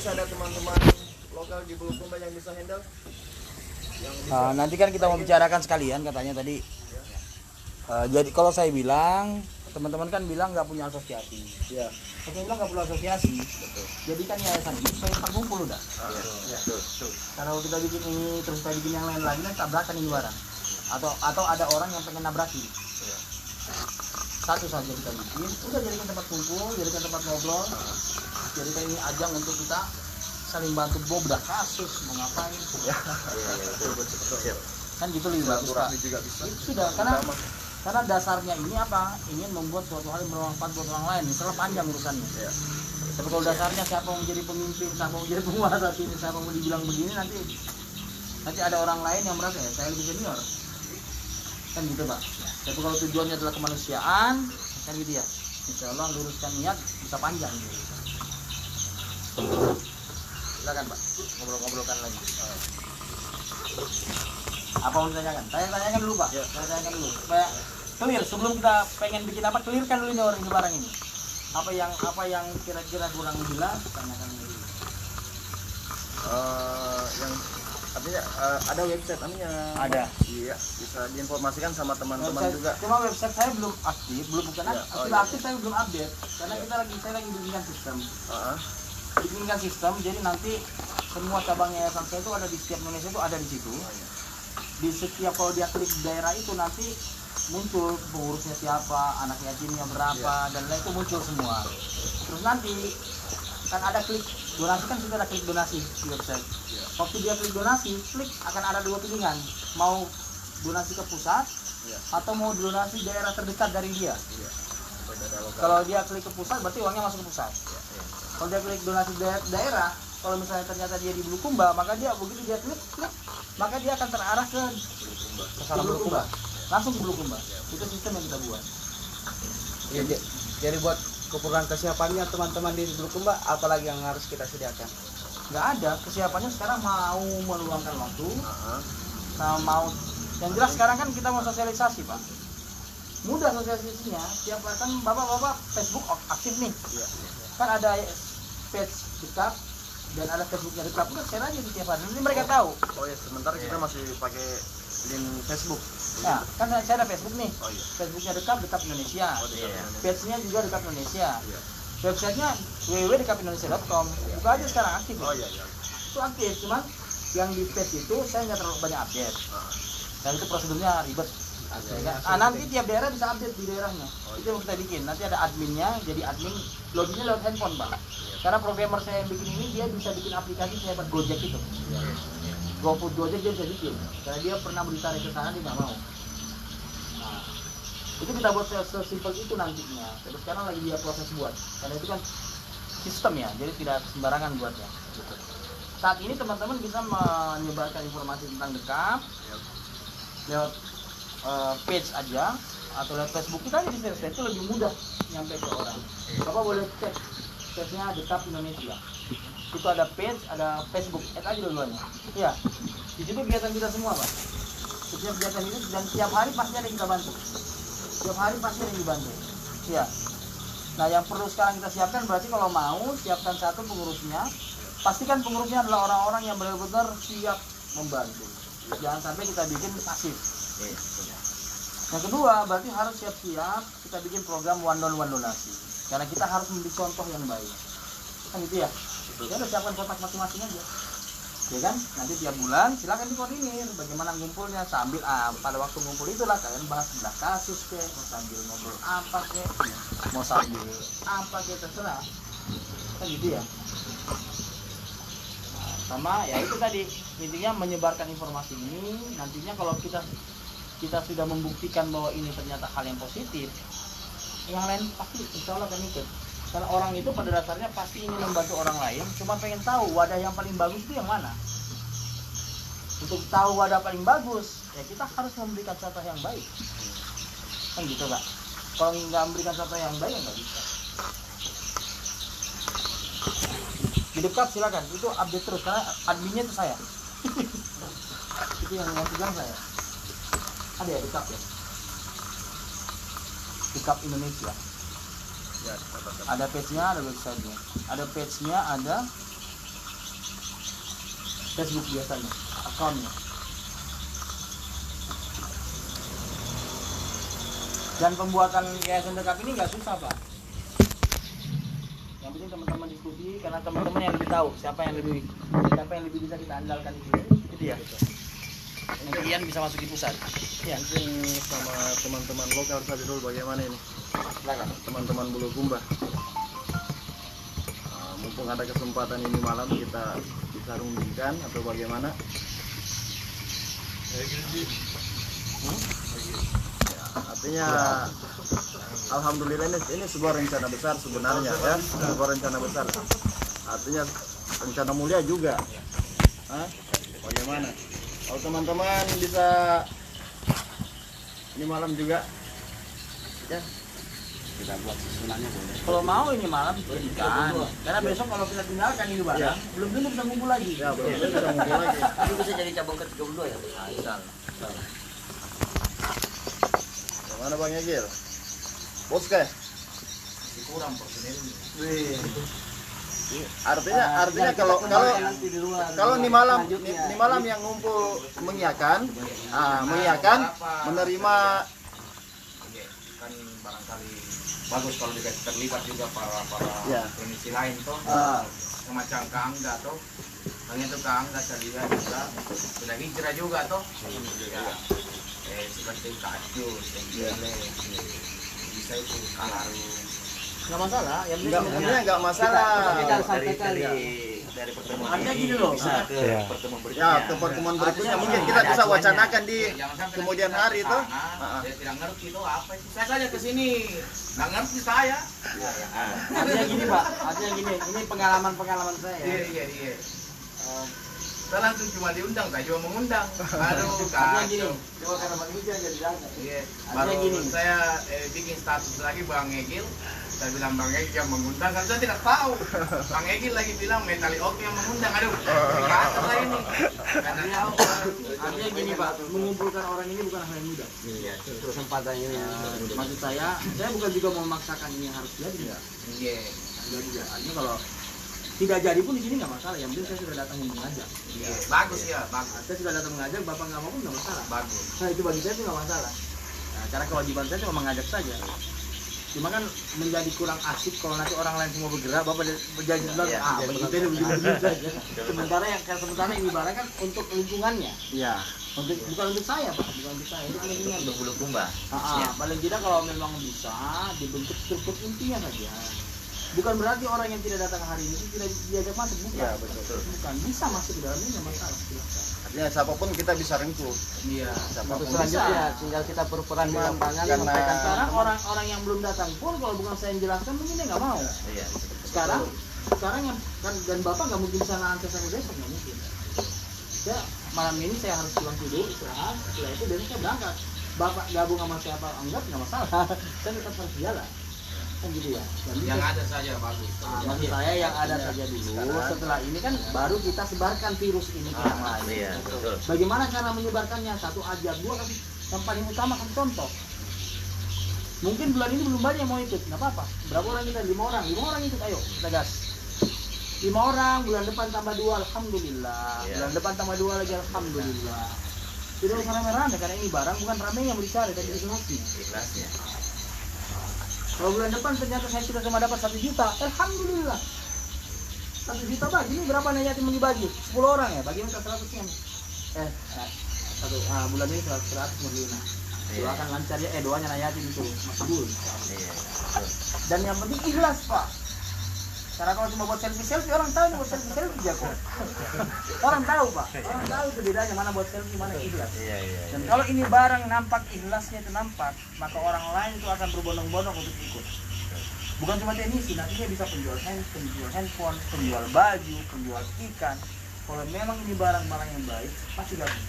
masih ada teman-teman lokal di Bulukumba yang bisa handle? Nanti kan kita mau bicarakan sekalian katanya tadi. Jadi kalau saya bilang, teman-teman kan bilang nggak punya asosiasi. Ya. Saya bilang nggak perlu asosiasi. Betul. Jadi kan yayasan ini supaya terkumpul udah. Iya. Betul. Kalau kita bikin ini terus kita bikin yang lain lagi, kan tabrakan ini barang. Atau ada orang yang pengen nabrakin. Iya. Satu saja kita bikin, udah jadikan tempat kumpul, jadikan tempat ngobrol, jadikan ini ajang untuk kita saling bantu bobrah kasus, mau ngapain. Iya, betul. Kan gitu lebih bagus Pak. Juga bisa. Itu sudah, karena dasarnya ini apa? Ingin membuat suatu hal yang bermanfaat buat orang lain, misalnya panjang urusannya. Iya. Tapi kalau dasarnya siapa mau jadi pemimpin, siapa mau jadi penguasa sini, siapa mau dibilang begini, nanti ada orang lain yang merasa ya saya lebih senior. Kan gitu Pak. Tapi kalau tujuannya adalah kemanusiaan, kan gitu ya. Insya Allah luruskan niat bisa panjang gitu. Silakan Pak, ngobrol-ngobrolkan lagi. Apa mau ditanyakan? Saya tanyakan dulu Pak. Saya tanyakan dulu. Supaya clear sebelum kita pengen bikin apa, clearkan dulu ini orang ini barang ini. Apa yang kira-kira kurang jelas, tanyakan dulu. Yang artinya ada website namanya. Ada. Iya, bisa diinformasikan sama teman-teman juga. Cuma website saya belum aktif, bukan Ya, sudah aktif saya belum update karena saya lagi bikinkan sistem. Bikinkan sistem, jadi nanti semua cabang yayasan saya itu ada di setiap Indonesia itu ada di situ. Di setiap kalau dia klik daerah itu nanti muncul pengurusnya siapa, anak yatimnya berapa, dan lain itu muncul semua. Terus nanti kan ada klik donasi, kan sudah ada klik donasi di website. Waktu dia klik donasi, klik akan ada dua pilihan, mau donasi ke pusat atau mau donasi daerah terdekat dari dia. Kalau dia klik ke pusat berarti uangnya masuk ke pusat. Kalau dia klik donasi daerah, kalau misalnya ternyata dia di Bulukumba, maka dia begitu dia klik, maka dia akan terarah ke Bulukumba, langsung ke Bulukumba. Itu sistem yang kita buat. Jadi buat kekurangan kesiapannya teman-teman di Bulukumba, apalagi yang harus kita sediakan? Nggak ada kesiapannya sekarang, mau meluangkan waktu, mau yang jelas sekarang kan kita mau sosialisasi Pak. Mudah sosialisasinya, siapa kan bapak-bapak Facebook aktif nih, kan ada page dekat dan ada Facebooknya dekat, udah share aja di tiap hari, nanti mereka tahu. Oh ya, sementara kita masih pakai link Facebook. Nah, kan saya ada Facebook nih, Facebooknya dekat Indonesia, page-nya juga dekat Indonesia, websitenya www.dekapindonesia.com, buka aja sekarang aktif. Itu aktif, cuman yang di page itu saya nggak terlalu banyak update, dan itu prosedurnya ribet. Nanti tiap daerah bisa update di daerahnya. Itu yang kita bikin. Nanti ada adminnya, jadi admin loginnya lewat handphone Pak. Karena programmer saya yang bikin ini, dia bisa bikin aplikasi sehebat Gojek itu. GoFood, Gojek dia bisa bikin. Karena dia pernah ditarik ke sana, dia nggak mau. Nah, itu kita buat sesimpel itu nantinya. Terus sekarang lagi dia proses buat. Karena itu kan sistem ya, jadi tidak sembarangan buatnya. Gitu. Saat ini teman-teman bisa menyebarkan informasi tentang Dekap lewat page aja atau lewat Facebook kita aja di share, itu lebih mudah nyampe ke orang. Bapak boleh cek page-nya Dekap Indonesia. Itu ada page, ada Facebook, add aja dua-duanya. Ya, di situ kegiatan kita semua Pak. Setiap kegiatan itu dan tiap hari pasti ada yang kita bantu. Tiap hari pasti ada yang dibantu. Ya. Nah, yang perlu sekarang kita siapkan berarti kalau mau siapkan satu pengurusnya, pastikan pengurusnya adalah orang-orang yang benar-benar siap membantu. Jangan sampai kita bikin pasif. Yang kedua, berarti harus siap-siap kita bikin program one donasi. Karena kita harus memberi contoh yang baik. Kan gitu ya? Ya udah siapkan kontak masing-masing aja. Ya kan? Nanti tiap bulan silakan dikoordinir bagaimana ngumpulnya, sambil pada waktu ngumpul itulah kalian bahas belah kasus ke, mau sambil ngobrol apa ke, mau sambil apa ke, terserah. Kan gitu ya? Nah, sama ya itu tadi, intinya menyebarkan informasi ini. Nantinya kalau kita sudah membuktikan bahwa ini ternyata hal yang positif, yang lain pasti insya Allah akan ikut. Karena orang itu pada dasarnya pasti ingin membantu orang lain, cuma pengen tahu wadah yang paling bagus itu yang mana. Untuk tahu wadah paling bagus, ya kita harus memberikan contoh yang baik. Kan gitu Pak. Kalau nggak memberikan contoh yang baik, ya nggak bisa. Di Dekap silakan, itu update terus karena adminnya itu saya. Itu yang pegang saya. Ada ya Dekap ya? Dekap Indonesia. Ada page-nya, ada website-nya. Ada page-nya, ada Facebook biasanya akunnya. Dan pembuatan yayasan dekap ini nggak susah Pak. Yang penting teman-teman diskusi karena teman-teman yang lebih tahu siapa yang lebih bisa kita andalkan di sini. Itu ya. Kemudian bisa masuk di pusat. Ya. Mungkin sama teman-teman lokal saja dulu bagaimana ini? Silakan. Teman-teman Bulukumba. Mumpung ada kesempatan ini malam kita bisa rundingkan atau bagaimana? Artinya alhamdulillah ini sebuah rencana besar sebenarnya ya, sebuah rencana besar. Artinya rencana mulia juga. Bagaimana? Kalau teman-teman bisa ini malam juga ya Kita buat susunannya boleh. Kalau mau ini malam jadikan. Karena besok kalau kita tinggalkan ini barang, belum tentu bisa ngumpul lagi. ya belum bisa ngumpul lagi. Itu bisa jadi cabang ke-32 ya. Misal. Mana Bang Egil? Bos kayak? Masih kurang personilnya. Artinya kalau di malam yang ngumpul mengiyakan menerima kan barangkali bagus kalau terlibat juga para ya. klinisi lain toh semacam Kangga toh hanya itu Kangga saya lihat juga sudah hijrah juga toh ya. Seperti Kak Jus dan Gile bisa itu Kalaru Nggak masalah, yang penting nggak masalah. dari pertemuan artinya ini gini loh. bisa ke pertemuan berikutnya. Ya, ke pertemuan berikutnya mungkin kita bisa wacanakan di kemudian hari itu. Saya tidak ngerti itu apa itu. Saya saja ke sini, nggak ngerti saya. Artinya gini Pak, artinya gini, ini pengalaman saya. Iya. Saya langsung cuma diundang, tak cuma mengundang. Aduh, Artinya gini, kacau. coba karena Bang Egil jadi datang. Iya, Artinya baru gini. saya bikin status lagi Bang Egil. Saya bilang Bang Egil yang mengundang, kan saya tidak tahu. Bang Egil lagi bilang Metali Oke yang mengundang. Aduh, kacau lah ini. Karena tahu. Artinya gini Pak, mengumpulkan orang ini bukan hal yang mudah. Iya, Kesempatan ini. Maksud saya bukan juga mau memaksakan ini harus jadi. iya. Enggak juga. Artinya kalau tidak jadi pun di sini nggak masalah. Yang penting saya sudah datang mengajak. Iya, bagus ya, bagus. Saya sudah datang mengajak, Bapak nggak mau pun nggak masalah. Bagus. Nah itu bagi saya itu nggak masalah. Nah, cara kewajiban saya cuma mengajak saja. Cuma kan menjadi kurang asik kalau nanti orang lain semua bergerak, Bapak berjanji bilang, begitu saja. Sementara ini barang kan untuk lingkungannya. Iya. Bukan untuk saya Pak, bukan untuk saya, untuk lingkungan. Untuk Bulukumba. Paling tidak kalau memang bisa dibentuk struktur intinya saja. Bukan berarti orang yang tidak datang hari ini tidak diajak masuk, bukan. Ya, betul. Bukan, bisa masuk ke dalamnya nggak masalah. Artinya siapapun kita bisa rekrut. Iya. Siapapun Untuk selanjutnya tinggal kita berperan di lapangan karena- menyampaikan Sekarang orang-orang yang belum datang pun kalau bukan saya yang jelaskan mungkin dia nggak mau. Iya. Sekarang yang kan dan Bapak nggak mungkin bisa nanti sampai besok, nggak mungkin. Ya malam ini saya harus pulang tidur istirahat, setelah itu besok saya berangkat. Bapak gabung sama siapa enggak nggak masalah. Saya tetap harus jalan. Kan gitu ya. Yang ada saja bagus. Maksud saya yang ada saja dulu. Setelah ini kan baru kita sebarkan virus ini ke yang lain. Iya, betul. Bagaimana cara menyebarkannya? Satu ajar, dua kasih yang paling utama kan contoh. Mungkin bulan ini belum banyak yang mau ikut, nggak apa-apa. Berapa orang kita? 5 orang ikut, ayo kita gas. 5 orang, bulan depan tambah 2, alhamdulillah. Iya. Bulan depan tambah 2 lagi, alhamdulillah. Tidak usah rame-rame karena ini barang bukan rame yang dicari, tapi ikhlasnya. Ikhlasnya. Kalau bulan depan ternyata saya sudah cuma dapat 1 juta, alhamdulillah. 1 juta bagi ini berapa nih yatim mau dibagi? 10 orang ya, bagi mereka 100 yen. Bulan ini 100 Murlina. Doakan lancar ya, doanya nayatin itu makbul. Iya. Dan yang penting ikhlas Pak. Karena kalau cuma buat selfie orang tahu nih buat selfie jago. Orang tahu Pak, orang tahu itu bedanya mana buat selfie mana ikhlas. Iya. Dan kalau ini barang nampak ikhlasnya itu nampak, maka orang lain itu akan berbondong-bondong untuk ikut. Bukan cuma teknisi, nantinya bisa penjual handphone, penjual baju, penjual ikan. Kalau memang ini barang-barang yang baik, pasti gabung.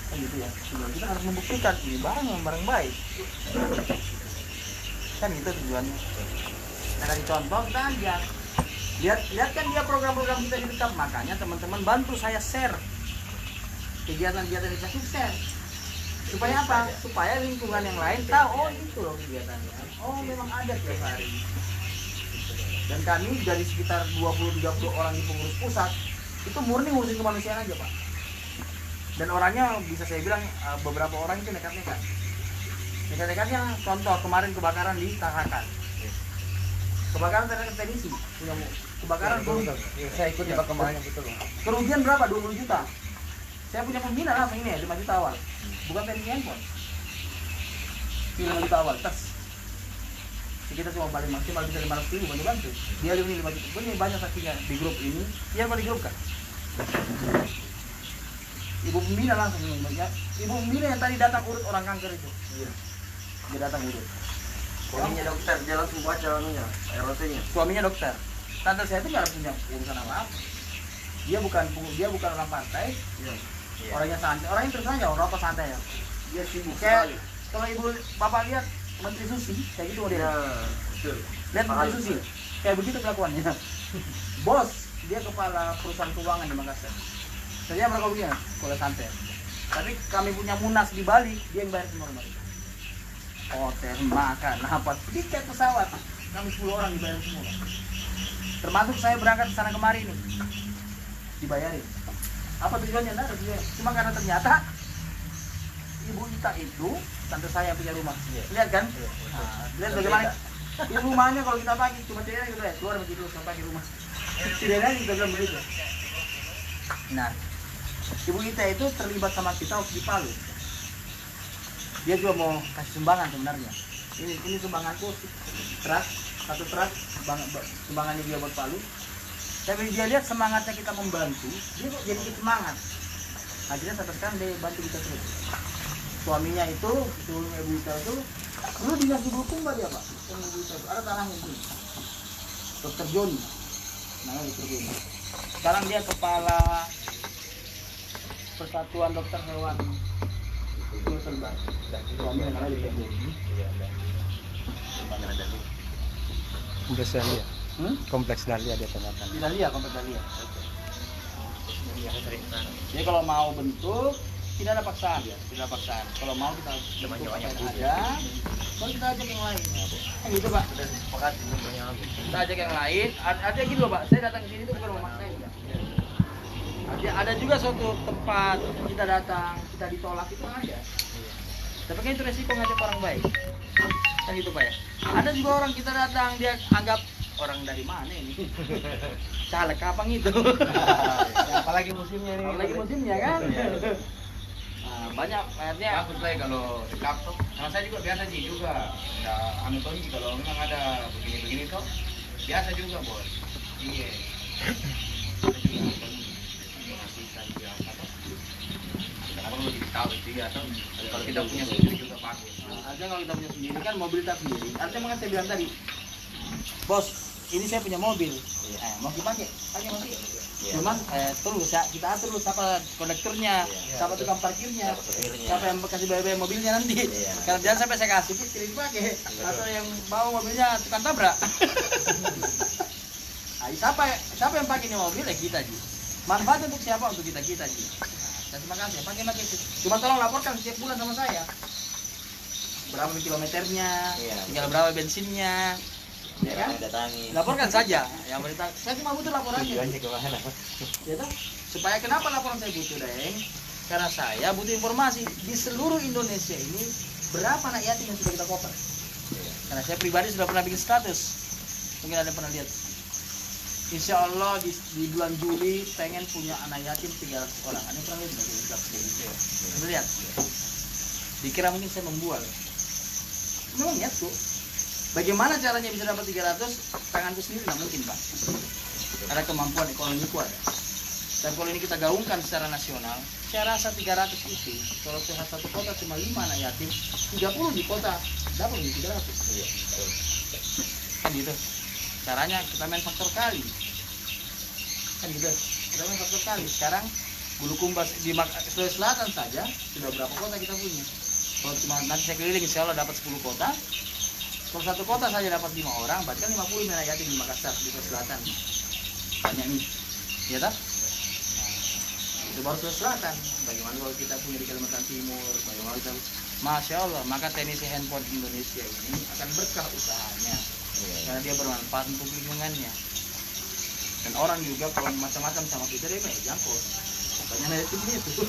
Kan gitu ya. Kita harus membuktikan ini barang baik. Kan itu tujuannya. Nah, kasih contoh kita aja. Lihat kan dia program-program kita di dekat, makanya teman-teman bantu saya share kegiatan-kegiatan di Facebook share. Supaya apa? Supaya lingkungan yang lain tahu, oh itu loh kegiatannya. Oh memang ada tiap hari. Dan kami dari sekitar 20-30 orang di pengurus pusat, Itu murni ngurusin kemanusiaan aja Pak. Dan orangnya bisa saya bilang beberapa orang itu nekat-nekat. Nekat-nekatnya contoh kemarin kebakaran di Tarakan. Kebakaran teknisi punya kebakaran Saya ikut di perkembangannya betul. kerugian berapa? 20 juta. Saya punya pembina langsung ini ya 5 juta awal. Bukan teknisi handphone. 5 juta awal tes. Kita cuma balik maksimal bisa 500.000 bantu. Dia ini 5 juta. Ini banyak saksinya di grup ini. Iya Pak di grup kan? Ibu pembina langsung ini ya. Ibu pembina yang tadi datang urut orang kanker itu. Iya. Dia datang urut. Suaminya dokter, dia langsung baca anunya, ROT-nya. Suaminya dokter. Tante saya itu nggak punya urusan apa-apa. Dia bukan orang pantai. Iya. Orangnya santai. Orangnya terus aja rokok santai ya. Dia sibuk Kayak sekali. kalau ibu bapak lihat Menteri Susi kayak gitu Iya, dia. betul. Lihat Menteri Susi kayak begitu kelakuannya. Bos, dia kepala perusahaan keuangan di Makassar. Saya mereka punya kalau santai. Tapi kami punya munas di Bali, dia yang bayar semua rumah itu. Hotel, makan, apa, tiket pesawat. Kami 10 orang dibayar semua. Termasuk saya berangkat ke sana kemari nih. Dibayarin. Apa tujuannya? Nggak ada tujuannya. Cuma karena ternyata Ibu Ita itu tante saya punya rumah. Lihat kan? Nah, lihat bagaimana ini rumahnya kalau kita pagi cuma cerita gitu ya, keluar begitu sampai pagi rumah. Tidak kita bilang begitu. Nah, Ibu Ita itu terlibat sama kita waktu di Palu. Dia juga mau kasih sumbangan sebenarnya. Ini sumbanganku truk, satu truk sumbangannya dia buat Palu. Tapi dia lihat semangatnya kita membantu, dia kok jadi semangat. Akhirnya sampai sekarang dia bantu kita terus. Suaminya itu Ibu Ita itu dulu dinas di Bulukumba dia Pak. Ibu Ita itu ada tanahnya ini. Dokter Joni, namanya Dokter Joni. Sekarang dia kepala Persatuan Dokter Hewan Sulbar. Suaminya namanya Dokter Joni. Kompleks Dahlia. Kompleks Dahlia dia tanyakan. Di Dahlia, kompleks Dahlia. Jadi kalau mau bentuk tidak ada paksaan ya, tidak ada paksaan. Kalau mau kita bentuk apa yang ada, baru kita ajak yang lain. Kan gitu Pak. Kita ajak yang lain. Ada gini loh Pak, saya datang ke sini itu bukan memaksain ya. Ada juga suatu tempat kita datang, kita ditolak itu ada. Tapi kan itu resiko ngajak orang baik. Kan gitu Pak ya. Ada juga orang kita datang dia anggap orang dari mana ini? Caleg kapang itu. Ya, apalagi musimnya ini. Apalagi musimnya kan. Nah, banyak akhirnya Bagus lah kalau dekat tuh. Nah, saya juga biasa sih juga. Ya, anu tuh kalau memang ada begini-begini tuh biasa juga bos. Iya. Kenapa lu jadi tahu itu ya tuh? Kalau kita punya sendiri juga bagus. artinya kalau kita punya sendiri kan mobil kita sendiri. Artinya kan saya bilang tadi, bos, ini saya punya mobil. Mau dipakai, pakai masih. Cuman terus ya kita atur dulu siapa kondekturnya, siapa tukang parkirnya, siapa yang kasih bayar mobilnya nanti. Karena jangan sampai saya kasih terus tidak dipakai, atau yang bawa mobilnya tukang tabrak. Siapa yang pakai ini mobil ya kita ji. Manfaat untuk siapa? Untuk kita ji. Nah, terima kasih. Pakai. Cuma tolong laporkan setiap bulan sama saya. Berapa kilometernya, tinggal berapa bensinnya. Ya kan? Laporkan saja. Yang berita, saya cuma butuh laporannya. Ya toh? Supaya kenapa laporan saya butuh, Deng? Karena saya butuh informasi di seluruh Indonesia ini berapa anak yatim yang sudah kita cover. Karena saya pribadi sudah pernah bikin status. Mungkin ada yang pernah lihat. Insya Allah di bulan Juli pengen punya anak yatim 300 orang. Ada yang pernah lihat nggak? Sudah lihat? Dikira mungkin saya membual. Memang niat tuh. Bagaimana caranya bisa dapat 300? Tanganku sendiri nggak mungkin, Pak. Ada kemampuan ekonomiku ada. Dan kalau ini kita gaungkan secara nasional, saya rasa 300 itu, kalau satu kota cuma 5 anak yatim, 30 di kota dapat 300. Iya. Kan gitu. Caranya kita main faktor kali. Kan gitu. Kita main faktor kali. Sekarang Bulukumba di Sulawesi Selatan saja sudah berapa kota kita punya. Kalau cuma nanti saya keliling, insya Allah dapat 10 kota. Kalau satu kota saja dapat 5 orang, berarti kan 50 anak yatim di Makassar, di Sulawesi Selatan. Banyak nih, ya tak? Nah, itu baru Sulawesi Selatan. Bagaimana kalau kita punya di Kalimantan Timur? Bagaimana kita? Masya Allah, maka teknisi handphone Indonesia ini akan berkah usahanya, karena dia bermanfaat untuk lingkungannya. Dan orang juga kalau macam-macam sama kita dia jangkau. Makanya dari itu itu.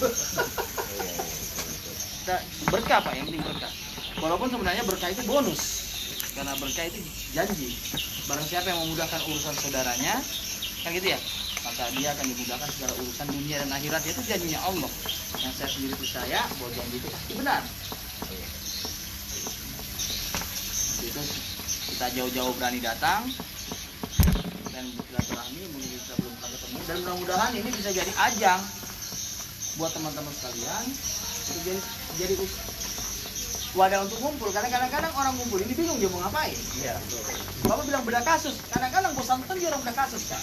Berkah Pak, yang penting berkah. Walaupun sebenarnya berkah itu bonus. Karena berkah itu janji. Barang siapa yang memudahkan urusan saudaranya, kan gitu ya, maka dia akan dimudahkan segala urusan dunia dan akhirat. Itu janjinya Allah. Yang saya sendiri percaya bahwa janji itu pasti benar. Itu kita jauh-jauh berani datang dan bersilaturahmi, mungkin kita belum pernah ketemu, dan mudah-mudahan ini bisa jadi ajang buat teman-teman sekalian, jadi wadah untuk ngumpul. Karena kadang-kadang orang ngumpul ini bingung dia mau ngapain. Iya. Bapak bilang beda kasus, kadang-kadang bosan dia orang beda kasus kan.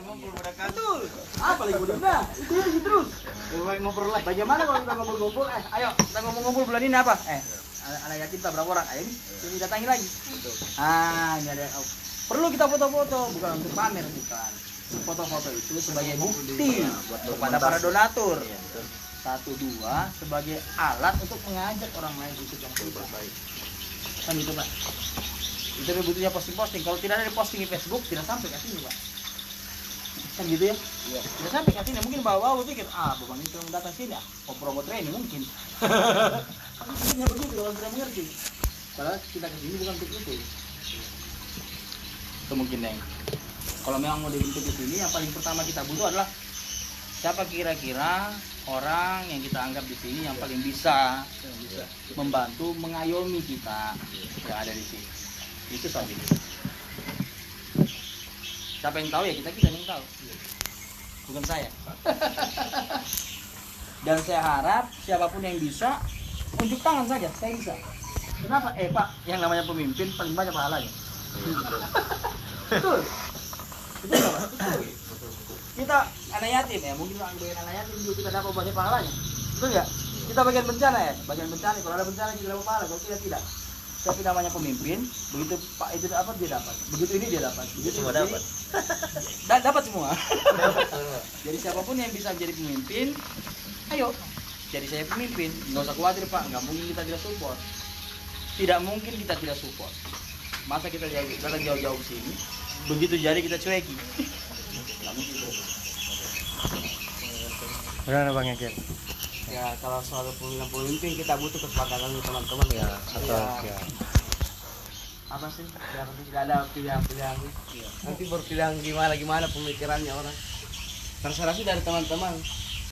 Ngumpul beda kasus. Apa lagi udah? Itu terus. Ngobrol lagi. Bagaimana kalau kita ngumpul-ngumpul? Ayo kita ngomong-ngumpul bulan ini apa? Anak yatim tak berapa orang? Ayo ini datangi lagi. Ini ada. Perlu kita foto-foto, bukan untuk pamer, bukan. Foto-foto itu sebagai bukti kepada para donatur. 1, 2 sebagai alat untuk mengajak orang lain ikut yang terbaik. Kan itu Pak. Itu butuhnya posting-posting. Kalau tidak ada di posting di Facebook tidak sampai ke sini Pak. Kan gitu ya? Iya. Tidak sampai ke sini. Mungkin bawa pikir, Bang ini cuma datang sini ya. Promo training mungkin. Maksudnya begitu kalau tidak mengerti. Padahal kita ke sini bukan untuk itu. Itu mungkin Neng. Kalau memang mau dibentuk di sini, yang paling pertama kita butuh adalah siapa kira-kira orang yang kita anggap di sini yang paling bisa membantu mengayomi kita yang ada di sini. Itu saja. Siapa yang tahu ya kita yang tahu. Bukan saya. Dan saya harap siapapun yang bisa unjuk tangan saja, saya bisa. Kenapa? Pak, yang namanya pemimpin paling banyak pahalanya. Betul. Betul nggak Pak? Betul. Kita anak yatim ya, mungkin bagian anak yatim juga kita dapat banyak pahalanya. Betul nggak? Kita bagian bencana ya, bagian bencana. Kalau ada bencana kita dapat pahala, kalau tidak. Tapi namanya pemimpin, begitu Pak itu dapat dia dapat, begitu ini dia dapat, begitu semua dapat. Dapat semua. Jadi siapapun yang bisa menjadi pemimpin, ayo. Jadi saya pemimpin, nggak usah khawatir Pak, nggak mungkin kita tidak support. Tidak mungkin kita tidak support. Masa kita datang jauh-jauh ke sini, begitu jadi kita cueki. Nggak mungkin. Benar Bang Yakin. Ya kalau soal pemimpin kita butuh kesepakatan teman-teman ya. Apa sih? Tidak ada pilihan-pilihan. Nanti berpilihan gimana pemikirannya orang. Terserah sih dari teman-teman.